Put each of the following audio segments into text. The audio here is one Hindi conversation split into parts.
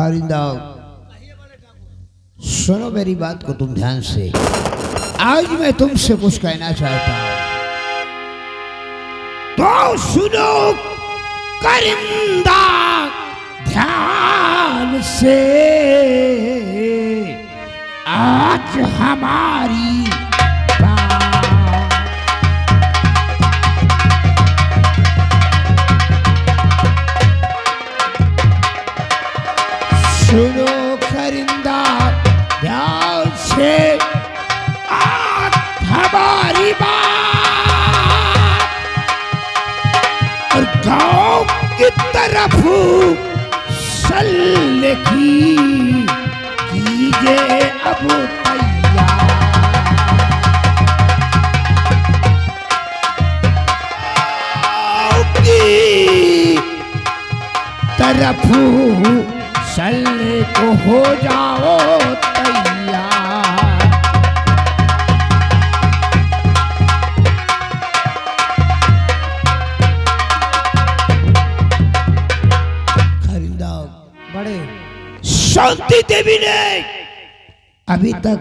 खारिंदा, सुनो मेरी बात को तुम ध्यान से। आज मैं तुमसे कुछ कहना चाहता हूं, तो सुनो करिंदा ध्यान से। आज हमारी सुनो करिंदा ध्यान से, आज हमारी बात। और गांव की तरफ चलने की कीजिए अब तैयार। गांव की तरफ चलने को हो जाओ तैयार। खरीदा बड़े शांति देवी ने अभी तक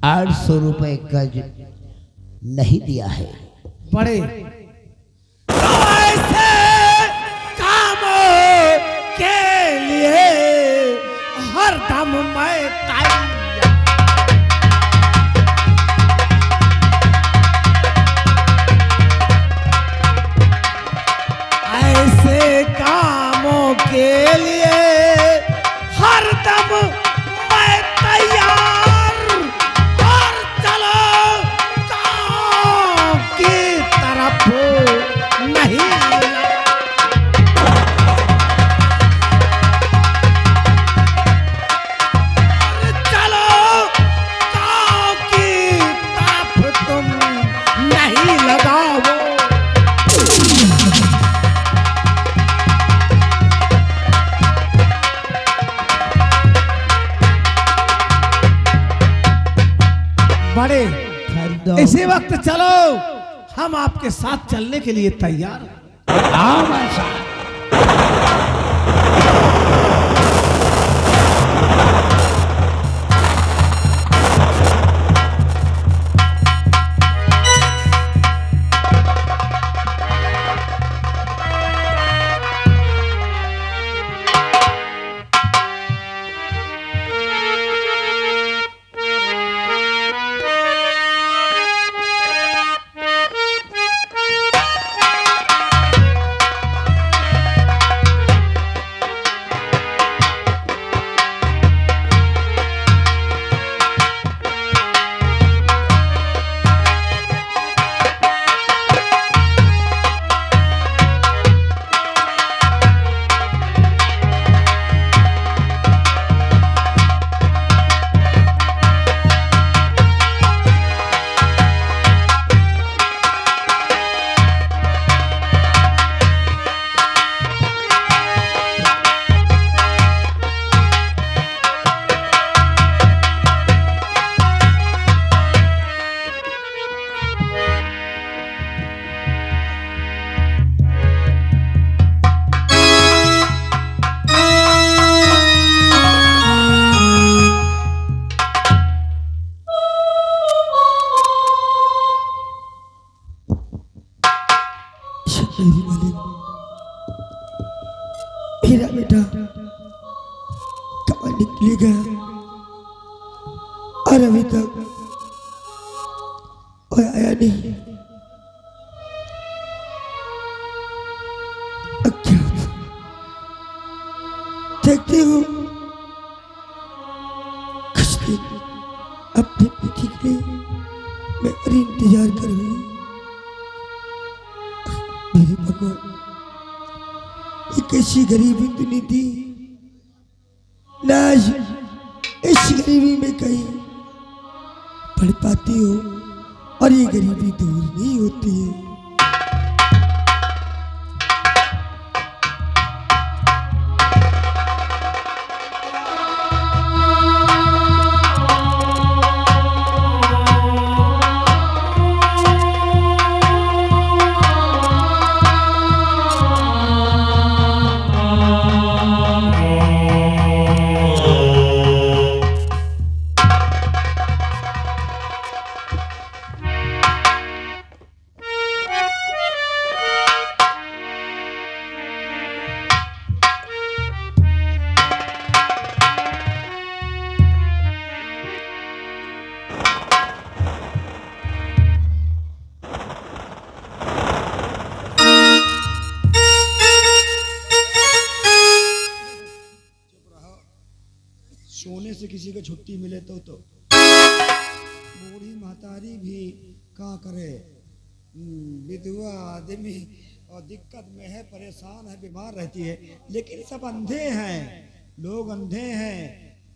800 रुपए गज नहीं दिया है। बड़े तो ऐसे कामों के लिए हरदम मैं तैयार। ऐसे कामों के लिए हरदम मैं तैयार। और चलो गांव की तरफ नहीं बड़े इसी वक्त चलो, हम आपके साथ चलने के लिए तैयार हैं। आओ मेरे साथ। मेरा बेटा कहाँ निकलेगा और अभी तक कोई आया नहीं। अज्ञात देखती हूँ कुछ दिन अपने बेटी के लिए मैं और इंतजार कर रही हूँ। मेरे भगवान, एक ऐसी गरीबी दुनिया थी ना, आज इस गरीबी में कहीं पढ़ पाती हो और ये गरीबी दूर नहीं होती है। किसी को छुट्टी मिले तो बूढ़ी महतारी भी क्या करे, विधवा आदमी और दिक्कत में है, परेशान है, बीमार रहती है। लेकिन सब अंधे हैं, लोग अंधे हैं,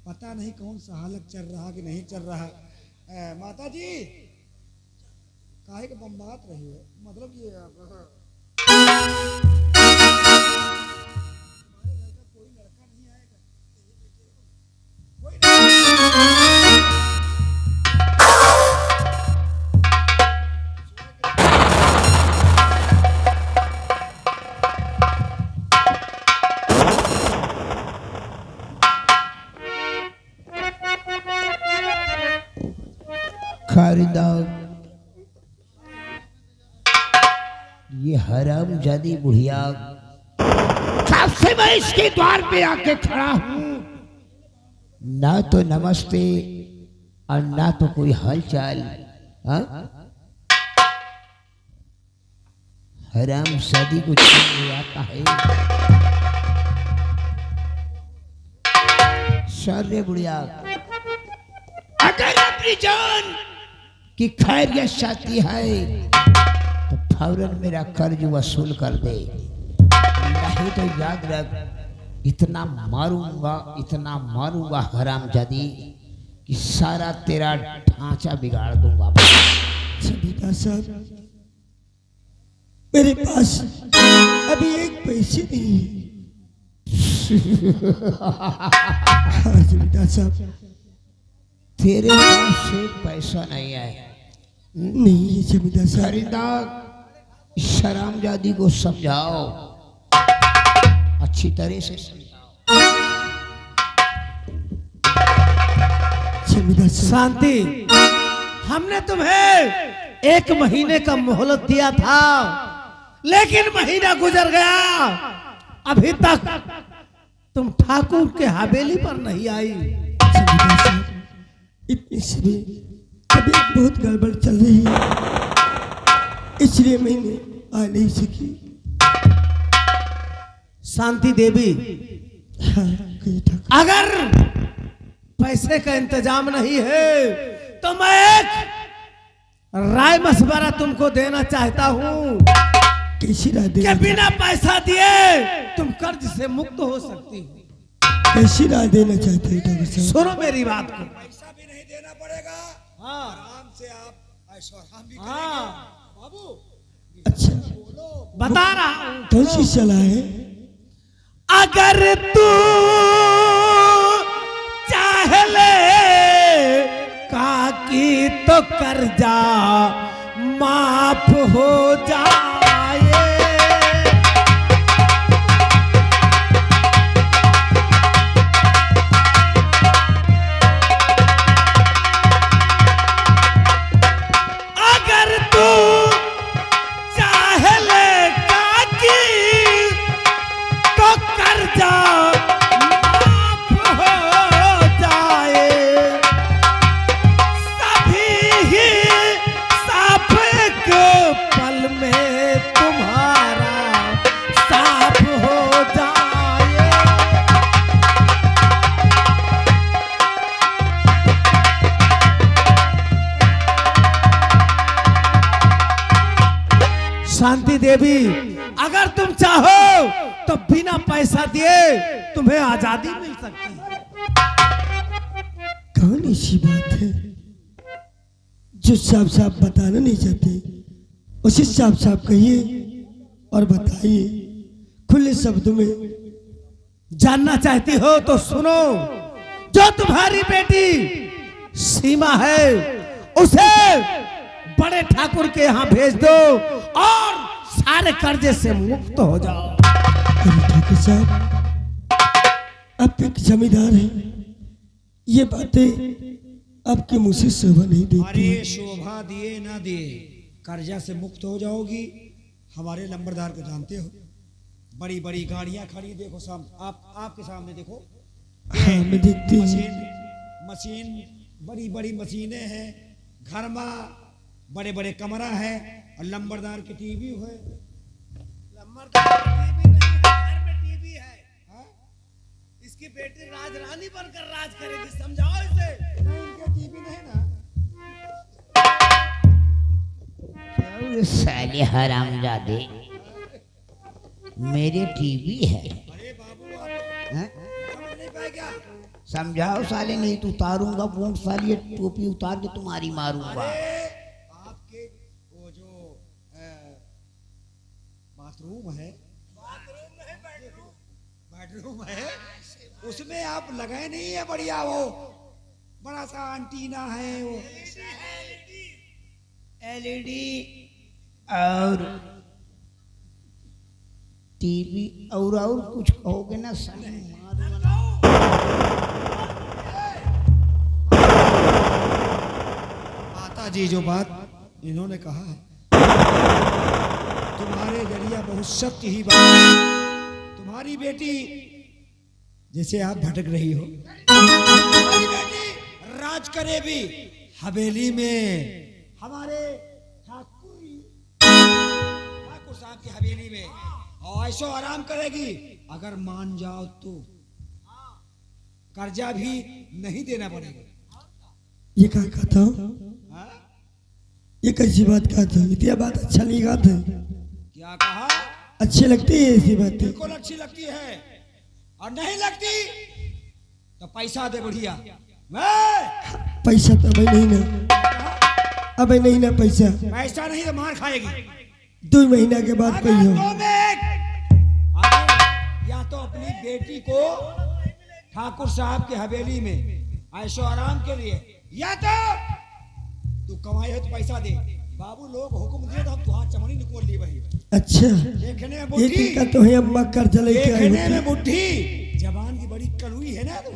पता नहीं कौन सा हालत चल रहा कि नहीं चल रहा। माता जी काहे के बम्बात रही है, मतलब ये कोई लड़का नहीं आएगा, कोई खरीदार ये हरामजादी बुढ़िया, कब से मैं इसके द्वार पे आके खड़ा हूं, ना तो नमस्ते और ना तो कोई हालचाल। हरामजादी को छीनने आता है। सारे बुढ़िया अगर अपनी जान की खैरियत चाहती है तो फौरन मेरा कर्ज वसूल कर दे, नहीं तो याद रख इतना मारूंगा हरामजादी कि सारा तेरा ढांचा बिगाड़ दूंगा। जमींदार साहब मेरे पास अभी एक पैसे नहीं है। हाँ जमींदार साहब, तेरे पास से पैसा नहीं है? नहीं है जमींदार साहब। खरीदार इस हरामजादी को समझाओ, अच्छी तरह से समझाओ। जमींदार साहब शांति, हमने तुम्हें 1 महीने का मोहलत दिया था, लेकिन महीना गुजर गया, अभी तक तुम ठाकुर के हवेली पर नहीं आई। जमींदार साहब इतनी सभी तबीयत बहुत गड़बड़ चल रही है, इसलिए मैंने आ नहीं सकी। शांति देवी, हाँ कही ठाकुर। अगर पैसे का इंतजाम नहीं है तो मैं एक राय मशवरा तुमको देना चाहता हूँ कैसी राय कि देना, बिना पैसा दिए तुम कर्ज से मुक्त हो सकती हो। कैसी राय देना चाहते हैं ठाकुर साहब? सुनो मेरी बात को। पैसा भी नहीं देना पड़ेगा, हाँ आराम से आप ऐश्वर्य भी हाँ बाबू। अच्छा बता रहा हूँ। कौन सी सलाह है? अगर तू चाह ले काकी तो कर्जा माफ हो जाए। अगर तू चाह ले काकी तो कर्जा माफ हो जाए। सभी ही साफ एक पल में तुम्हारा साफ हो जाए। शांति देवी, अगर तुम चाहो तो बिना पैसा दिए तुम्हें आजादी मिल सकती है। कौन ऐसी बात है जो साफ साफ बताना नहीं चाहते, उसे साफ साफ कहिए और बताइए खुले शब्दों में। जानना चाहती हो तो सुनो, जो तुम्हारी बेटी सीमा है उसे बड़े ठाकुर के यहाँ भेज दो और सारे कर्जे से मुक्त हो जाओ। अरे ठाकुर साहब, आप एक जमींदार हैं, ये बातें आपके मुंह से शोभा नहीं देती। अरे शोभा दिए ना दिए, कर्जा से मुक्त हो जाओगी। हमारे लंबरदार को जानते हो, बड़ी बड़ी गाड़ियां खड़ी, देखो आपके सामने देखो। हाँ मैं देखती हूँ। मशीन बड़ी बड़ी मशीनें हैं, घर में बड़े बड़े कमरा है, और लंबरदार की टीवी है। लंबरदार की टीवी नहीं है, घर में टीवी है। हाँ? इसकी बेटी राजरानी बनकर राज करेगी, समझाओ इसे। नहीं, इनके टीवी नहीं ना। क्यों साले हरामजादे, मेरे टीवी है। अरे बाबू आप हैं? समझ नहीं पाए क्या? समझाओ साले, नहीं तो उतारूंगा बूंद साली, ये टोपी उतार के तुम्हारी मारूंगा। अरे आपके वो जो बाथरूम है, बेडरूम है, उसमें आप लगाए नहीं है बढ़िया वो बड़ा सा एंटीना है वो। एलईडी और टीवी और कुछ कहोगे ना साले मारूंगा। माता जी जो बात इन्होंने कहा है, तुम्हारे जरिया बहुत सत्य ही बात है। तुम्हारी बेटी जैसे आप भटक रही हो, तुम्हारी बेटी राज करे भी हवेली में, हमारे ठाकुर साहब की हवेली में, और ऐसो आराम करेगी। अगर मान जाओ तो कर्जा भी नहीं देना पड़ेगा। ये क्या कहता हूँ, हाँ? ये कैसी बात कहता हूँ, इतनी बात अच्छा नहीं कहता है। क्या कहा? अच्छी लगती है ऐसी बातें। बिल्कुल अच्छी लगती है, और नहीं लगती तो पैसा दे बढ़िया। मैं पैसा तो अभी नहीं ना, अभी नहीं ना पैसा, पैसा नहीं तो मार खाएगी। 2 महीना के बाद अगर कही हो। अगर या तो अपनी बेटी को ठाकुर साहब की हवेली में ऐशो आराम के लिए, या तो तू कमाई है तो पैसा दे। बाबू लोग हुक्म दिए तो हम तुहार चमड़ी निकोल ली वही। अच्छा, देखने में ये बुद्धि, टीका तो है अम्मा कर्जा लेके आई देखने में होती। बुद्धि, जबान की बड़ी कड़वी है ना तू।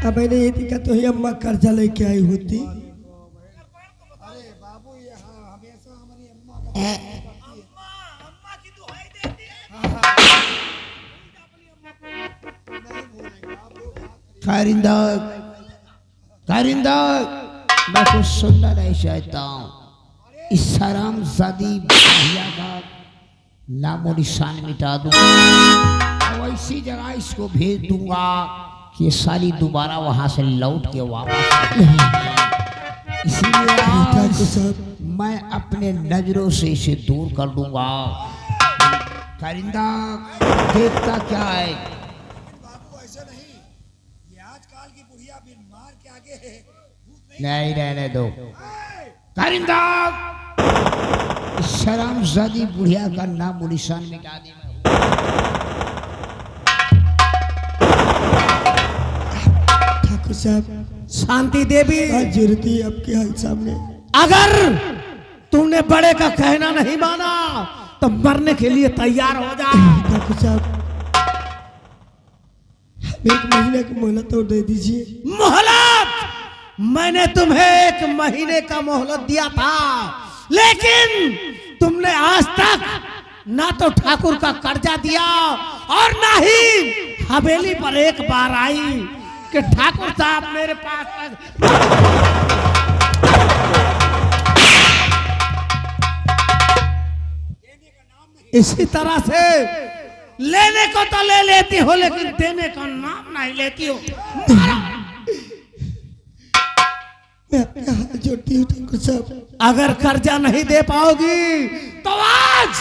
अब मैंने ये टीका तो है अम्मा कर्जा लेके आई होती। अरे बाबू यहाँ हमेशा हमारी अम्मा का कारिंदा कारिंदा, मैं कुछ सुनना नहीं चाहता हूँ। इस हरामजादी भैया का नामो निशान मिटा दूंगा और ऐसी जगह इसको भेज दूंगा कि ये साली दोबारा वहां से लौट के वापस इसलिए ठाकुर आज साहब, मैं अपने नजरों से इसे दूर कर दूंगा। कारिंदा देखता क्या है? बाबू ऐसे नहीं, ये आजकल की बुढ़िया बिन मार के आगे है। नहीं रहने दो कारिंदा, इस शरामजादी बुढ़िया का नाम निशान मिटा दे। ठाकुर साहब, शांति देवी, आज जरूरत है आपके हाथ सामने। अगर तुमने बड़े का कहना नहीं माना तो मरने के लिए तैयार हो जा। ठाकुर साहब, हमें 1 महीने की मोहलत और दे दीजिए। मोहलत, मैंने तुम्हें 1 महीने का मोहलत दिया था, लेकिन तुमने आज तक ना तो ठाकुर का कर्जा दिया और ना ही हवेली पर एक बार आई कि ठाकुर साहब मेरे पास इसी तरह से लेने को तो ले लेती हो, लेकिन देने का नाम नहीं लेती हो। मैं आपके हाथ जोड़ती हूँ ठाकुर साहब। अगर कर्जा नहीं दे पाओगी तो आज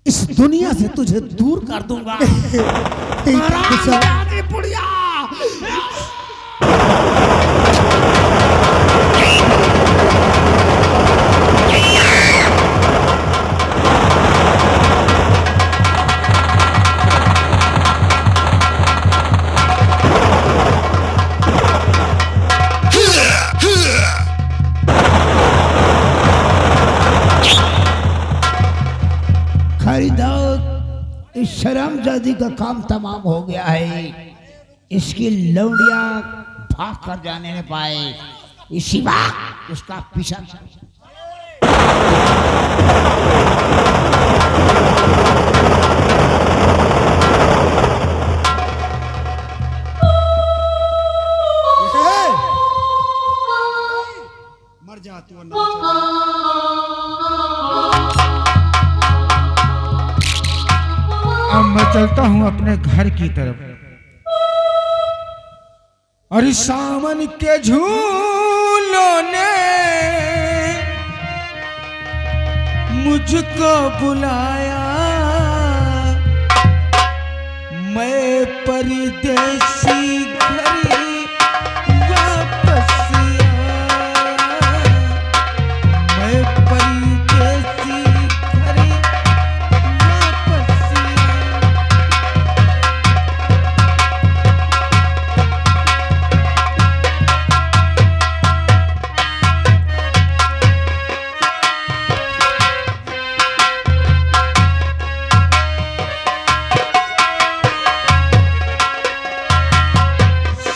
इस दुनिया से तुझे दूर कर दूंगा। नहीं ठाकुर साहब, हरामजादी बुढ़िया। खरीदार, इस शरामजादी का काम तमाम हो गया है। इसकी लौंडिया भाग कर जाने न पाए, इसी बात उसका पीछा। मर जा तू वरना अब मैं चलता हूं अपने घर की तरफ। अरे सावन के झूलों ने मुझको बुलाया, मैं परदेसी घर वापस आया, मैं परदेसी घर वापस आया।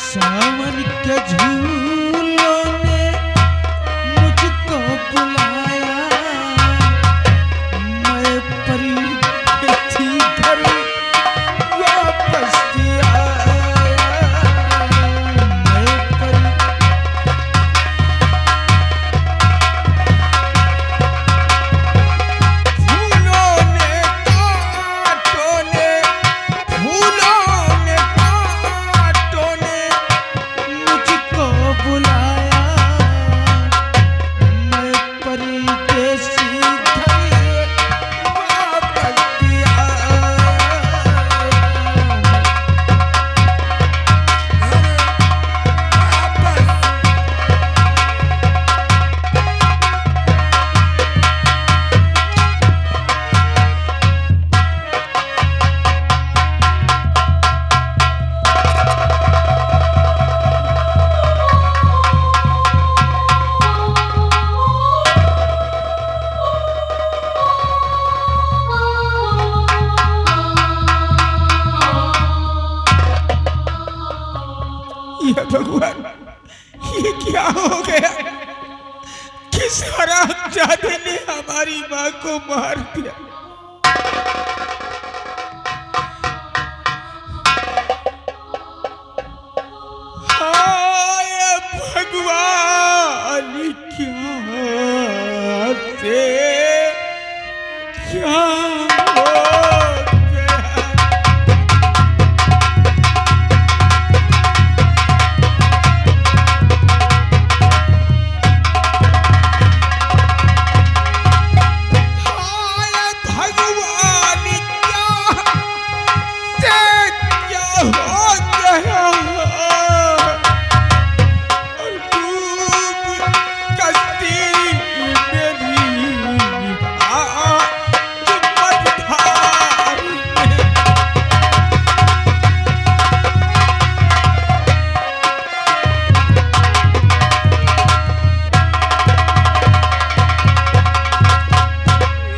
सावन के झूलों ने मुझको बुलाया, मैं परदेसी घर वापस आया, मैं फूलों ने कांटों ने, फूलों ने कांटों ने मुझको बुलाया, मैं परदेसी घर वापस आया। ये भगवान, ये क्या हो गया? किस हरामजादे ने हमारी माँ को मार दिया? हाय भगवान, क्या से क्या हो गया? हाय भगवान, क्या हो गया? और डूब कश्ती मेरी आज मझधार में।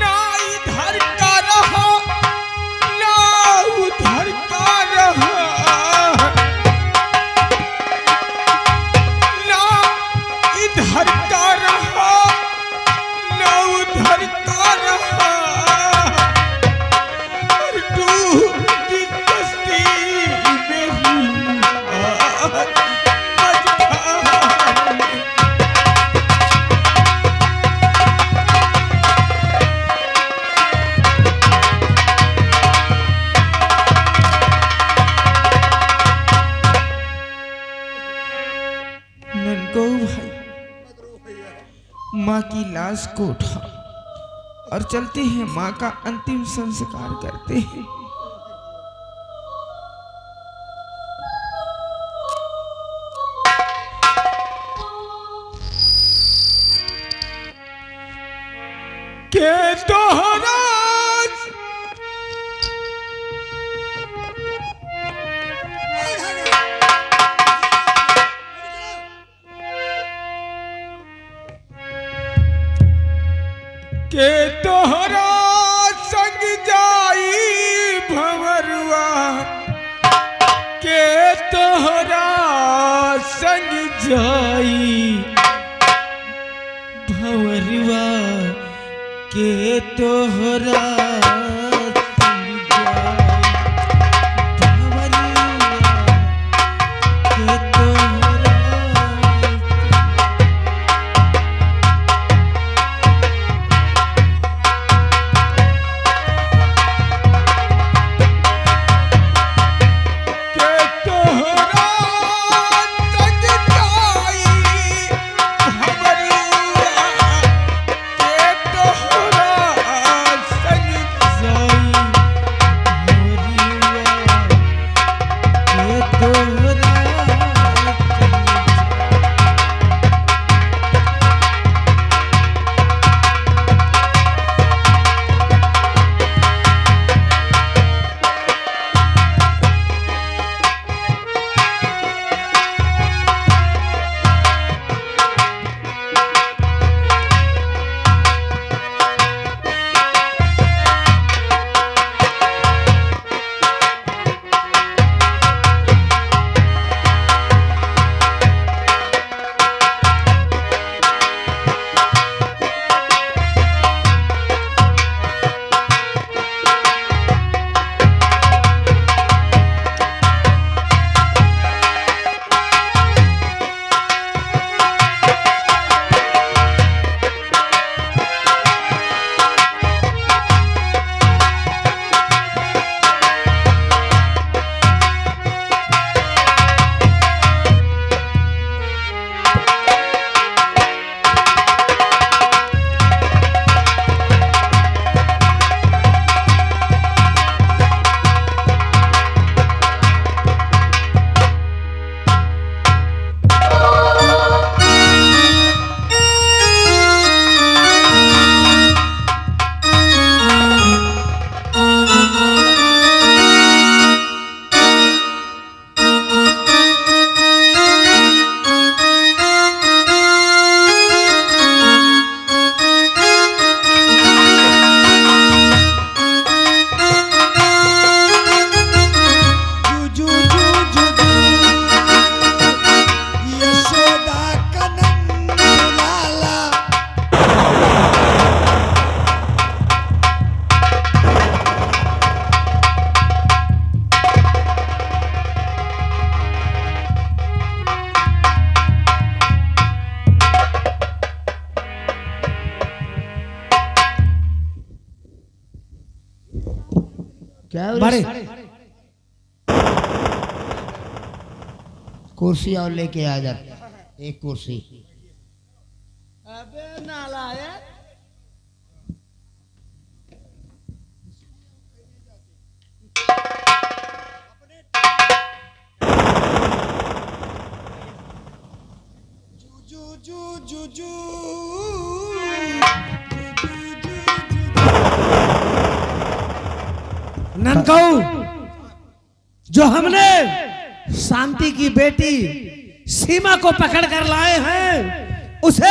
ना इधर का रहा, ना उधर का रहा, ना इधर का रहा, ना उधर का रहा, और डूबी कश्ती मेरी आज मझधार में। ननको भाई, माँ की लाश को उठा और चलते हैं, माँ का अंतिम संस्कार करते हैं। के तोहरा के तोहरा संग जाई भंवरुआ, के तोहरा संग जाई भंवरुआ, के तोहरा संग जाई भंवरुआ, के तोहरा क्या बड़े कुर्सी और लेके आ जा, एक कुर्सी। अबे नालायक, ननकाऊ, जो हमने शांति की बेटी सीमा को पकड़ कर लाए हैं, उसे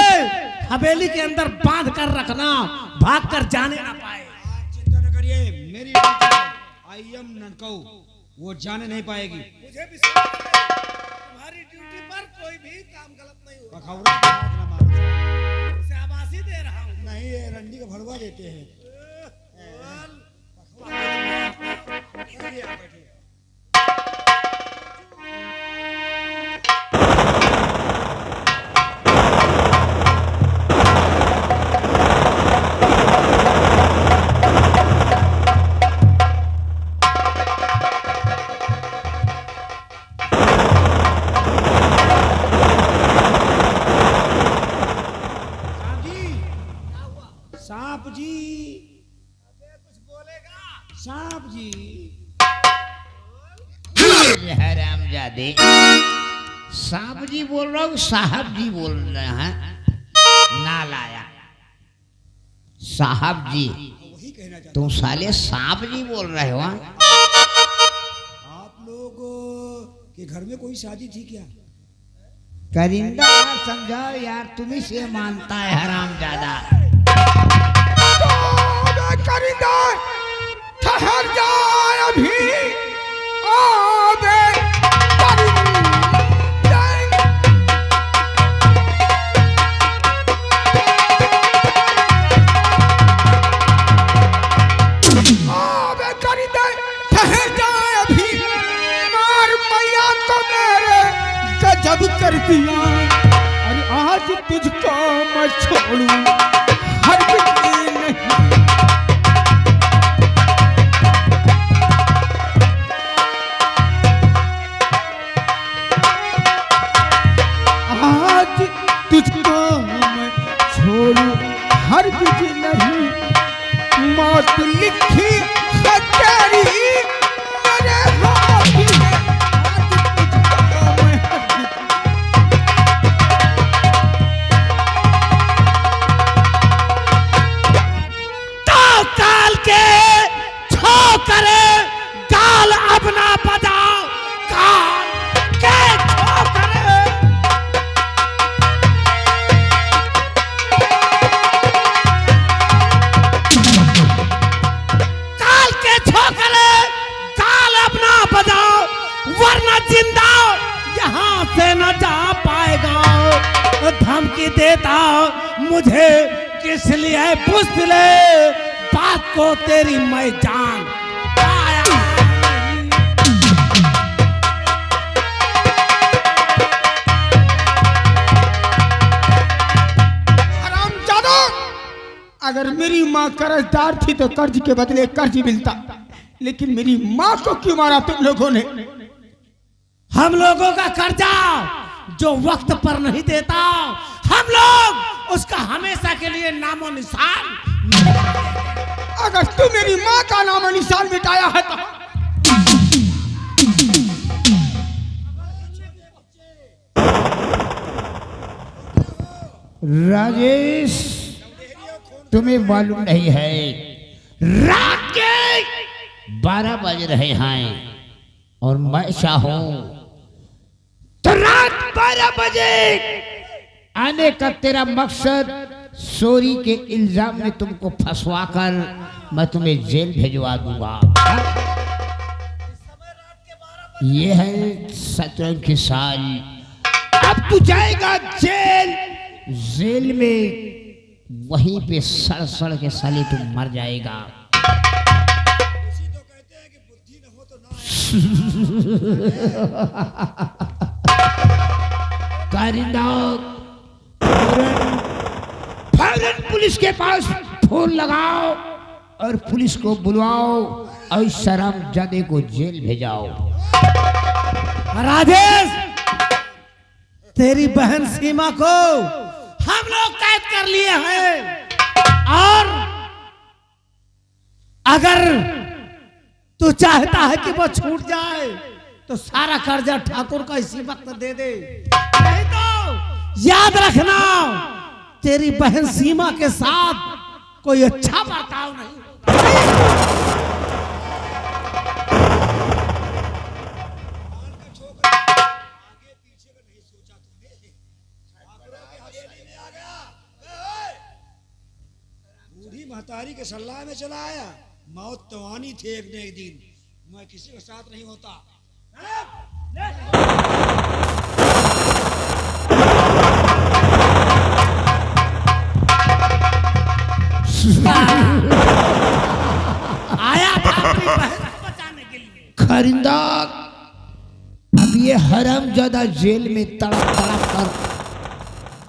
हवेली के अंदर बांध कर रखना, भाग कर जाने ना पाए। चिंता न करिए, मेरी आई एम ननकाऊ, वो जाने नहीं पाएगी। मुझे भी तुम्हारी ड्यूटी पर कोई भी काम गलत नहीं हुआ। पखौरा के हाथ न मारो। शाबाशी दे रहा हूँ। नहीं, ये रंडी का भड़वा देते हैं। सांप जी, कुछ बोलेगा? सांप जी। हरामजादे, सांप जी बोल रहा हूँ, साहब जी बोल रहे हैं। ना लाया साहब जी, वही कहना चाहता तुम साले सांप जी बोल रहे हो? हाँ? आप लोग के घर में कोई शादी थी क्या? करिंदा यार, समझाओ यार, तुम्ही से मानता है हरामजादा। करिंदा ठहर जा अभी, आबे करिंदा, आबे करिंदा ठहर जा अभी, मार मैया तो मेरे गजब कर दिया, अरे आज तुझको मैं छोड़ूं हरगिज़ नहीं। आज तुझको मैं छोड़ूं हरगिज़ नहीं, मौत लिखी है तेरी मेरे हाथ में, आज तुझको मैं हरगिज़। तो काल के छो करे गाल अपना बजाओ, काल के छो करे। काल के छो करे गाल अपना बजाओ, वरना जिंदा यहाँ से न जा पाएगा। धमकी देता मुझे किस लिए, बुज़दिले बात को तेरी मैं जान पाया नहीं। हरामजादा, अगर मेरी माँ कर्जदार थी तो कर्ज के बदले कर्ज मिलता, लेकिन मेरी माँ को क्यों मारा तुम लोगों ने? हम लोगों का कर्जा जो वक्त पर नहीं देता, हम लोग उसका हमेशा के लिए नामो निशान। अगर तू मेरी माँ का नाम और निशान मिटाया है तो राजेश, तुम्हें मालूम नहीं है, रात के 12 बज रहे हैं और मैं चाहूं तो रात 12 बजे आने का तेरा मकसद चोरी के इल्जाम में तुमको फंसवा कर मैं तुम्हें जेल भेजवा दूंगा। ये है शतरंज की साल। अब तू जाएगा जेल, जेल में वहीं पे सड़ सड़ के साले तू मर जाएगा। इसी तो कहते हैं कि बुद्धि न हो तो ना। कारिंदा, फौरन पुलिस के पास फोन लगाओ और पुलिस को बुलवाओ और शराब जादे को जेल भेजाओ। राजेश, तेरी बहन सीमा को हम लोग कैद कर लिए हैं और अगर तू चाहता है कि वो छूट जाए तो सारा कर्जा ठाकुर का इसी वक्त दे दे, नहीं तो याद रखना तेरी बहन सीमा के साथ कोई अच्छा बर्ताव नहीं। बूढ़ी महतारी के सल्लाह में चला आया, मौत तो आनी थी एक न एक दिन, मैं किसी के साथ नहीं होता। आया था अपनी बहन को बचाने के लिए। खरिंदा, अब ये हरामजादा जेल में तड़प तड़प कर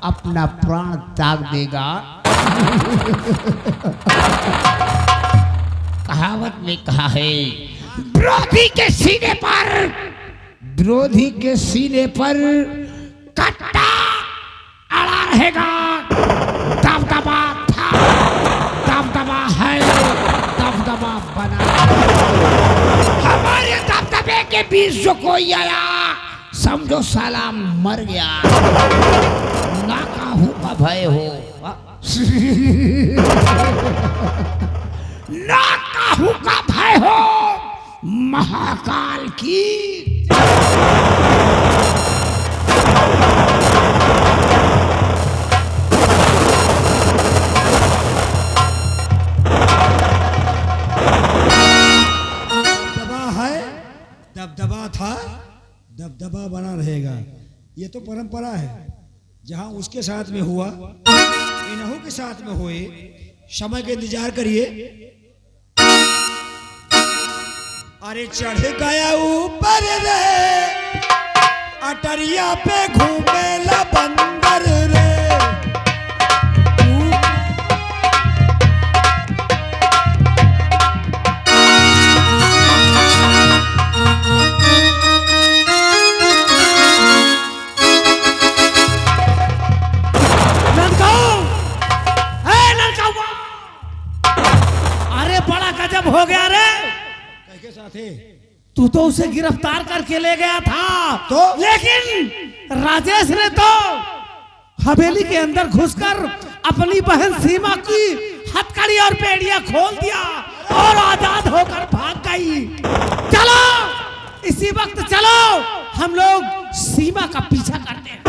अपना प्राण त्याग देगा। कहावत में कहा है, विरोधी के सीने पर कट्टा अड़ा रहेगा। दबदबा था, दबदबा है, दबदबा बना। हमारे दबदबे के बीच जो कोई आया समझो साला मर गया। ना काहू का भय हो, ना काहू का भय हो, महाकाल की। दबदबा है, दबदबा था, दबदबा बना रहेगा। ये तो परंपरा है, जहां उसके साथ में हुआ इन्हों के साथ में हुए। समय का इंतजार करिए। अरे चढ़ गया ऊपर रे, अटरिया पे घूमे ला बंदर रे। अरे बड़ा गजब हो गया रे। के साथ है? तू तो उसे गिरफ्तार करके ले गया था तो? लेकिन राजेश ने तो हवेली के अंदर घुसकर अपनी बहन सीमा की हथकड़ी और पेड़ियां खोल दिया और आजाद होकर भाग गई। चलो इसी वक्त चलो, हम लोग सीमा का पीछा करते हैं।